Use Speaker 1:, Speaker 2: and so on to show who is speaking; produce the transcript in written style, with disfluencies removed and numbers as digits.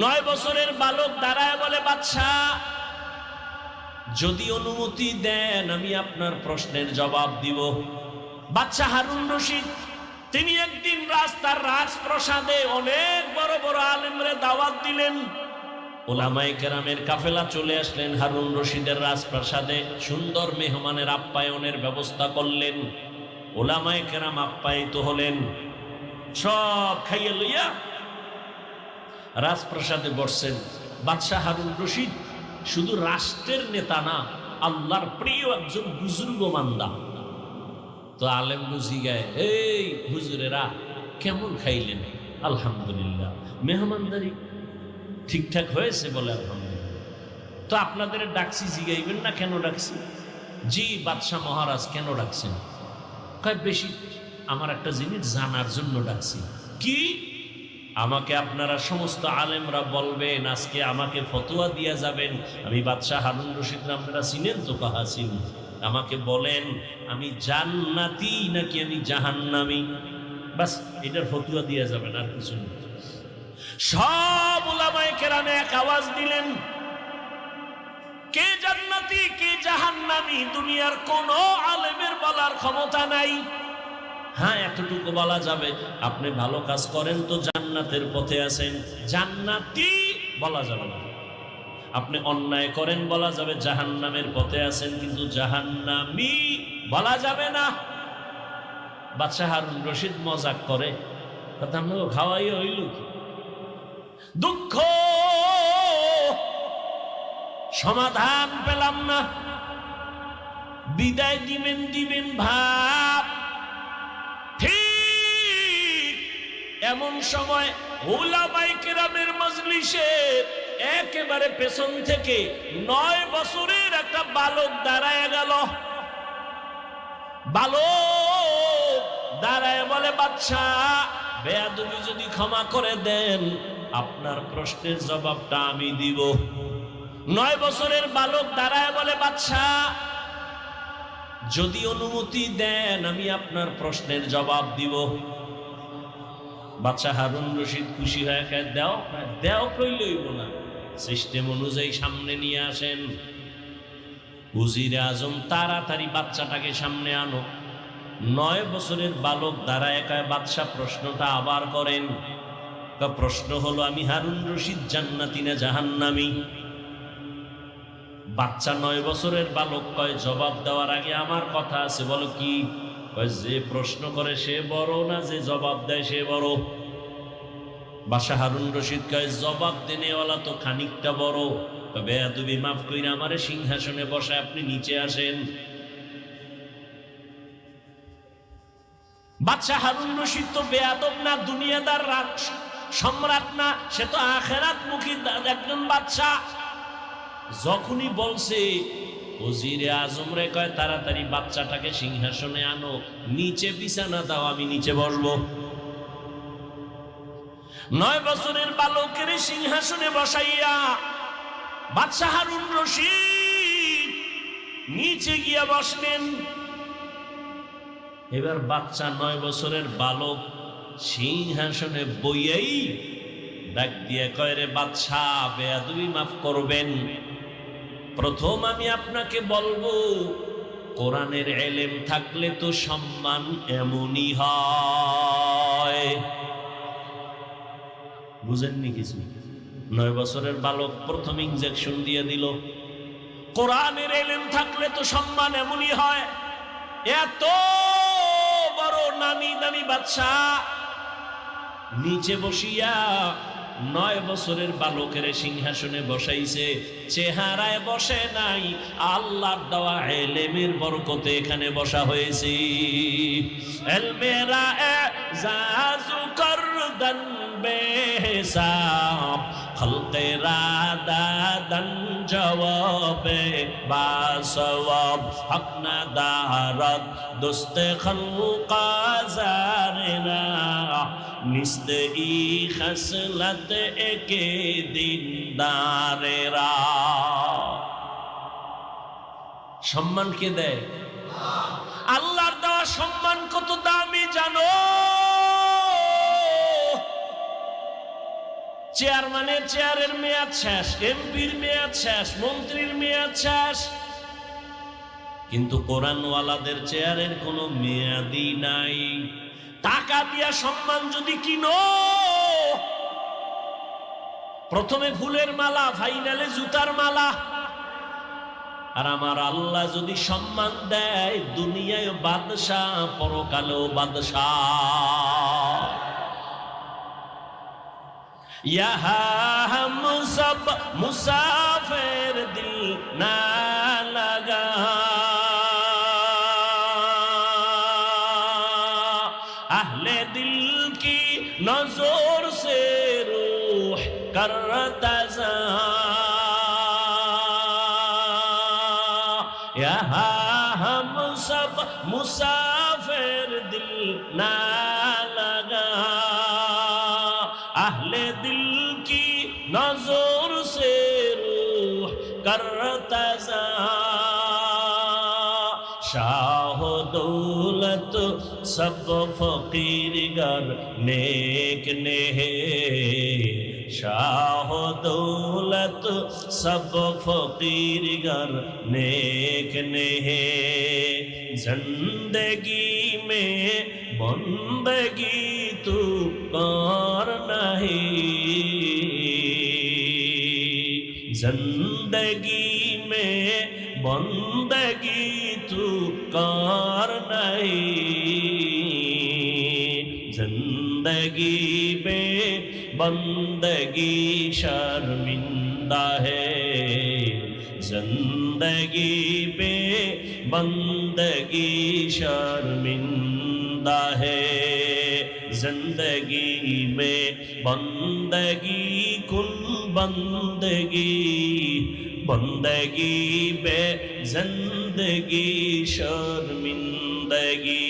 Speaker 1: 9 বছরের বালক দাঁড়ায় বলে, বাদশাহ যদি অনুমতি দেন আমি আপনার প্রশ্নের জবাব দিব। বাদশাহ হারুন রশিদ তিনি একদিন রাস্তার রাজপ্রাসাদে অনেক বড় বড় আলেমরে দাওয়াত দিলেন। ওলামায়ে কেরামের কাফেলা চলে আসলেন হারুন রশিদের রাজপ্রাসাদে, সুন্দর মেহমানের আপ্যায়নের ব্যবস্থা করলেন। ওলামায়ে কেরাম আপ্যায়িত হলেন, সব খাইয়ে লইয়া রাজপ্রাসাদে বসছেন। বাদশাহ হারুন রশিদ শুধু রাষ্ট্রের নেতা না, আল্লাহর প্রিয় একজন বুজুর্গ মান্দা। তো আলেম বুঝি গায়, এই হুজুরেরা কেমন খাইলেন? আলহামদুলিল্লাহ, মেহমানদারি ঠিকঠাক হয়েছে বলে আলহামদুলিল্লাহ। তো আপনাদের ডাকছি, জিগাইবেন না কেন ডাকছি? জি বাদশাহ মহারাজ, কেন ডাকছেন? কয় বেশি আমার একটা জিনিস জানার জন্য ডাকছি। কি? আমাকে আপনারা সমস্ত আলেমরা বলবেন, আজকে আমাকে ফতোয়া দিয়া যাবেন। আমি বাদশাহ হারুন রশিদ, আপনারা চিনেন তো? কাহা চিনি। আমাকে বলেন আমি জান্নাতি নাকি আমি জাহান্নামী, বাস এটার ফতোয়া দিয়া যাবেন, আর কিছু না। সব উলামায়ে কেরাম এক আওয়াজ দিলেন, কে জান্নাতি কে জাহান্নামী দুনিয়ার কোন আলেমের বলার ক্ষমতা নাই। হ্যাঁ, এতটুকু বলা যাবে, আপনি ভালো কাজ করেন তো জান্নাতের পথে আছেন, জান্নাতি বলা যাবে না। আপনি অন্যায় করেন বলা যাবে জাহান্নামের পথে আছেন, কিন্তু জাহান্নামী বলা যাবে না। বাদশাহ হারুন রশিদ মজাক করে, কথা আমরা খাওয়াই হইল কি? দুঃখ, সমাধান পেলাম না। বিদায় দিবেন ভাব। ঠিক এমন সময় উলামায়ে কেরামের মজলিসে একেবারে পেছন থেকে 9 বছরের একটা বালক দাঁড়ায় গেল। বালক দাঁড়ায় বলে, বাদশাহ বেয়াদবি যদি ক্ষমা করে দেন আপনার প্রশ্নের জবাবটা আমি দিব। 9 বছরের বালক দাঁড়ায় বলে, বাদশাহ যদি অনুমতি দেন আমি আপনার প্রশ্নের জবাব দিব। বাদশাহ হারুন রশিদ খুশি হয়ে কয়, দেও কইলইব না, সিস্টেম অনুযায়ী সামনে নিয়ে আসেন। উজিরে আজম তাড়াতাড়ি বাচ্চাটাকে সামনে আনো। 9 বছরের বালক দাঁড়ায় কয়, বাদশাহ প্রশ্নটা আবার করেন। প্রশ্ন হলো, আমি হারুন রশিদ জান্নাতি না জাহান্নামী? বাচ্চা 9 বছরের বালক কয়, জবাব দেওয়ার আগে আমার কথা আছে। বলো কি? যে প্রশ্ন করে সে বড় না যে জবাব দেয় সে বড়? বাদশাহ হারুন রশিদ কয়, জবাব দেনেওয়ালা তো খানিকটা বড়। বেয়াদবি মাফ কইরা আমারে সিংহাসনে বসায় আপনি নিচে আসেন। বাদশাহ হারুন রশিদ তো বেয়াদব না, দুনিয়াদার সম্রাট না, সে তো আখেরাত মুখী একজন বাদশাহ। যখনই বলছে ওজিরে আজম রে কয়, তাড়াতাড়ি বাচ্চাটাকে সিংহাসনে আনো, নিচে বিছানা দাও, আমি নিচে বসবো। 9 বছরের বালকের সিংহাসনে বসাইয়া বাদশাহ হারুন রশিদ নিচে গিয়া বসলেন। এবার বাচ্চা 9 বছরের বালক সিংহাসনে বইয়াই ডাক দিয়ে কয়, রে বাদশাহ বেয়াদবি মাফ করবেন। প্রথম আমি আপনাকে বলবো, কোরআনের এলেম থাকলে তো সম্মান এমনই হয়। বুঝেননি কিছু? 9 বছরের বালক প্রথম ইনজেকশন দিয়ে দিল। কোরআনের এলেম থাকলে তো সম্মান এমনই হয়। এত বড় নামি দামি বাদশাহ নিচে বসিয়া 9 বছরের বালকের সিংহাসনে বসাইছে। চেহারায় বসে নাই, আল্লাহর দেওয়া ইলমের বরকতে এখানে বসা হয়েছে। এলমেরা এজাজু করদান বেহিসাব, খলকেরা দাদান জওয়াবে বাসওয়াব, হক না দারদ দোস্তে খলকা জারেনা, নিস্তে ই খসলত একে দিনদারেরা। সম্মান কে দেয়? আল্লাহর দেওয়া সম্মান কত দামি জানো? চেয়ারম্যানের চেয়ারের মেয়াদ শেষ, এমপির মেয়াদ শেষ, মন্ত্রীর মেয়াদ শেষ, কিন্তু কোরআনওয়ালাদের চেয়ারের কোনো মেয়াদই নাই। টাকা দিয়া সম্মান যদি কিনো, প্রথমে ফুলের মালা, ফাইনালে জুতার মালা। আর আমার আল্লাহ যদি সম্মান দেয়, দুনিয়ায় বাদশাহ, পরকালেও বাদশাহ। यहाँ हम सब मुसाफिर दिल ना लगा, अहले दिल की नजर से रूह करता जा, यहाँ हम सब मुसाफिर दिल ना लगा, अहले दिल की नजर से रूह करता जा, शाह दौलत सब फकीर गर नेक ने है, शाह दौलत सब फकीर गर नेक ने है, जिंदगी में बंदगी तू कर नहीं, जिंदगी में बंदगी तू कर नहीं, जिंदगी में बंदगी शर्मिंदा है, जिंदगी पे बंदगी शर्मिंदा है, जिंदगी में बंदगी कुल बंदगी, बंदगी पे जिंदगी शर्मिंदगी।